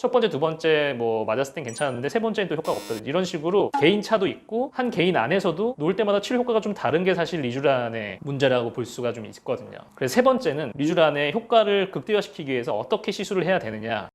첫 번째, 두 번째 뭐 맞았을 땐 괜찮았는데 세 번째는 또 효과가 없다. 이런 식으로 개인 차도 있고 한 개인 안에서도 놓을 때마다 치료 효과가 좀 다른 게 사실 리쥬란의 문제라고 볼 수가 좀 있거든요. 그래서 세 번째는 리쥬란의 효과를 극대화시키기 위해서 어떻게 시술을 해야 되느냐.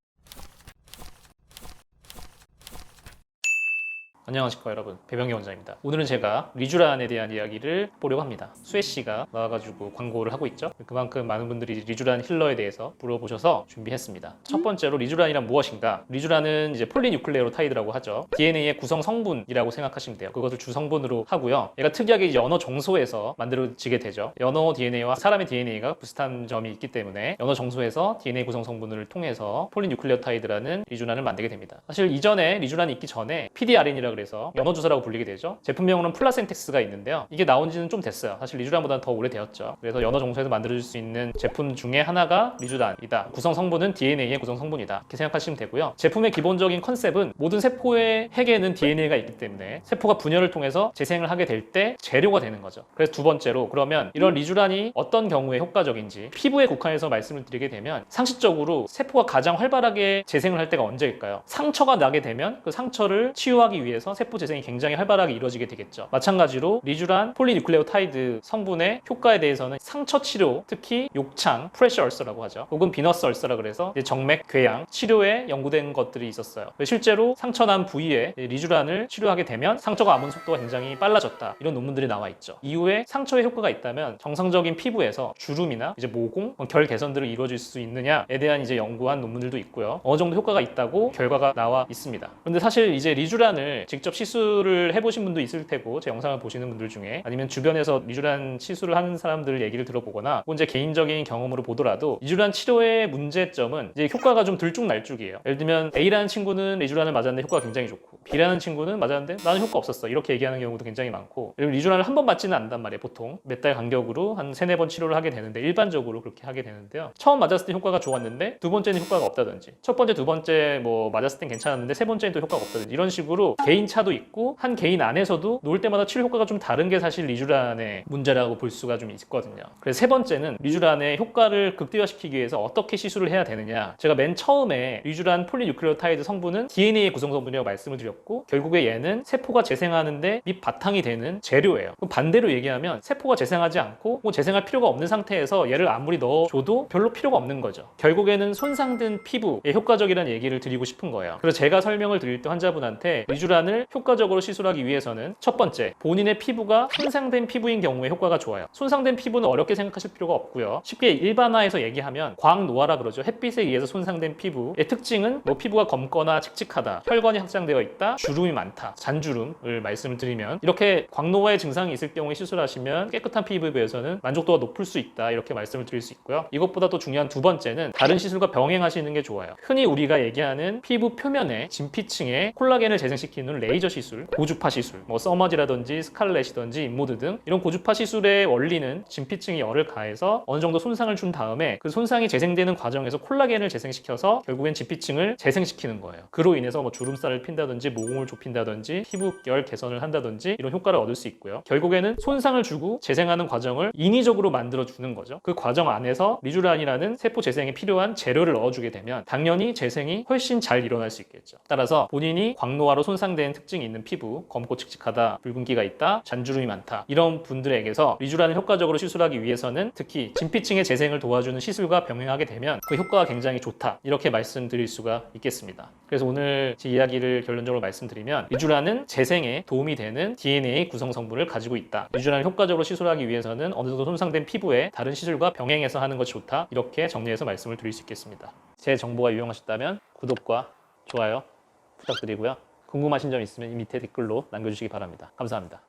안녕하십니까 여러분, 배병기 원장입니다. 오늘은 제가 리쥬란에 대한 이야기를 보려고 합니다. 수혜 씨가 나와가지고 광고를 하고 있죠. 그만큼 많은 분들이 리쥬란 힐러에 대해서 물어보셔서 준비했습니다. 첫 번째로 리쥬란이란 무엇인가? 리쥬란은 이제 폴리뉴클레오타이드라고 하죠. DNA의 구성 성분이라고 생각하시면 돼요. 그것을 주성분으로 하고요. 얘가 특이하게 이제 연어 정소에서 만들어지게 되죠. 연어 DNA와 사람의 DNA가 비슷한 점이 있기 때문에 연어 정소에서 DNA 구성 성분을 통해서 폴리뉴클레오타이드라는 리쥬란을 만들게 됩니다. 사실 이전에 리쥬란이 있기 전에 PDRN이라고 그래서 연어주사라고 불리게 되죠. 제품명으로는 플라센텍스가 있는데요. 이게 나온 지는 좀 됐어요. 사실 리쥬란보다는 더 오래되었죠. 그래서 연어 정소에서 만들어질 수 있는 제품 중에 하나가 리쥬란이다. 구성 성분은 DNA의 구성 성분이다. 이렇게 생각하시면 되고요. 제품의 기본적인 컨셉은 모든 세포의 핵에는 DNA가 있기 때문에 세포가 분열을 통해서 재생을 하게 될 때 재료가 되는 거죠. 그래서 두 번째로, 그러면 이런 리쥬란이 어떤 경우에 효과적인지 피부에 국한해서 말씀을 드리게 되면, 상식적으로 세포가 가장 활발하게 재생을 할 때가 언제일까요? 상처가 나게 되면 그 상처를 치유하기 위해서 세포 재생이 굉장히 활발하게 이루어지게 되겠죠. 마찬가지로 리쥬란 폴리뉴클레오타이드 성분의 효과에 대해서는 상처 치료, 특히 욕창, 프레셔 얼서라고 하죠. 혹은 비너스 얼서라 그래서 정맥, 궤양 치료에 연구된 것들이 있었어요. 실제로 상처난 부위에 리쥬란을 치료하게 되면 상처가 아문 속도가 굉장히 빨라졌다. 이런 논문들이 나와 있죠. 이후에 상처에 효과가 있다면 정상적인 피부에서 주름이나 이제 모공, 결 개선들을 이루어질 수 있느냐에 대한 이제 연구한 논문들도 있고요. 어느 정도 효과가 있다고 결과가 나와 있습니다. 그런데 사실 이제 리쥬란을 직접 시술을 해보신 분도 있을 테고, 제 영상을 보시는 분들 중에, 아니면 주변에서 리쥬란 시술을 하는 사람들 얘기를 들어보거나 혹은 제 개인적인 경험으로 보더라도 리쥬란 치료의 문제점은 이제 효과가 좀 들쭉날쭉이에요. 예를 들면 A라는 친구는 리쥬란을 맞았는데 효과가 굉장히 좋고, B라는 친구는 맞았는데 나는 효과 없었어, 이렇게 얘기하는 경우도 굉장히 많고, 그리고 리쥬란을 한 번 맞지는 않단 말이에요. 보통 몇 달 간격으로 한 3-4번 치료를 하게 되는데, 일반적으로 그렇게 하게 되는데요. 처음 맞았을 때 효과가 좋았는데 두 번째는 효과가 없다든지, 첫 번째, 두 번째 뭐 맞았을 땐 괜찮았는데 세 번째는 또 효과가 없다든지, 이런 식으로 개인 차도 있고 한 개인 안에서도 놓을 때마다 치료 효과가 좀 다른 게 사실 리쥬란의 문제라고 볼 수가 좀 있거든요. 그래서 세 번째는 리쥬란의 효과를 극대화시키기 위해서 어떻게 시술을 해야 되느냐. 제가 맨 처음에 리쥬란 폴리뉴클레오타이드 성분은 DNA의 구성 성분이라고 말씀을 드렸고, 결국에 얘는 세포가 재생하는데 밑바탕이 되는 재료예요. 반대로 얘기하면 세포가 재생하지 않고 뭐 재생할 필요가 없는 상태에서 얘를 아무리 넣어줘도 별로 필요가 없는 거죠. 결국에는 손상된 피부에 효과적이라는 얘기를 드리고 싶은 거예요. 그래서 제가 설명을 드릴 때 환자분한테 리쥬란을 효과적으로 시술하기 위해서는, 첫 번째, 본인의 피부가 손상된 피부인 경우에 효과가 좋아요. 손상된 피부는 어렵게 생각하실 필요가 없고요. 쉽게 일반화해서 얘기하면 광노화라 그러죠. 햇빛에 의해서 손상된 피부의 특징은 뭐 피부가 검거나 칙칙하다, 혈관이 확장되어 있다, 주름이 많다, 잔주름을 말씀을 드리면, 이렇게 광노화의 증상이 있을 경우에 시술하시면 깨끗한 피부에 비해서는 만족도가 높을 수 있다, 이렇게 말씀을 드릴 수 있고요. 이것보다 또 중요한 두 번째는 다른 시술과 병행하시는 게 좋아요. 흔히 우리가 얘기하는 피부 표면에 진피층에 콜라겐을 재생시키는 레이저 시술, 고주파 시술, 뭐 서머지라든지 스칼렛이든지 인모드 등 이런 고주파 시술의 원리는 진피층에 열을 가해서 어느 정도 손상을 준 다음에 그 손상이 재생되는 과정에서 콜라겐을 재생시켜서 결국엔 진피층을 재생시키는 거예요. 그로 인해서 뭐 주름살을 핀다든지 모공을 좁힌다든지 피부결 개선을 한다든지 이런 효과를 얻을 수 있고요. 결국에는 손상을 주고 재생하는 과정을 인위적으로 만들어주는 거죠. 그 과정 안에서 리쥬란이라는 세포 재생에 필요한 재료를 넣어주게 되면 당연히 재생이 훨씬 잘 일어날 수 있겠죠. 따라서 본인이 광노화로 손상된 특징이 있는 피부, 검고 칙칙하다, 붉은기가 있다, 잔주름이 많다, 이런 분들에게서 리쥬란을 효과적으로 시술하기 위해서는 특히 진피층의 재생을 도와주는 시술과 병행하게 되면 그 효과가 굉장히 좋다, 이렇게 말씀드릴 수가 있겠습니다. 그래서 오늘 제 이야기를 결론적으로 말씀드리면, 리쥬란은 재생에 도움이 되는 DNA 구성 성분을 가지고 있다. 리쥬란을 효과적으로 시술하기 위해서는 어느 정도 손상된 피부에 다른 시술과 병행해서 하는 것이 좋다, 이렇게 정리해서 말씀을 드릴 수 있겠습니다. 제 정보가 유용하셨다면 구독과 좋아요 부탁드리고요. 궁금하신 점 있으면 이 밑에 댓글로 남겨주시기 바랍니다. 감사합니다.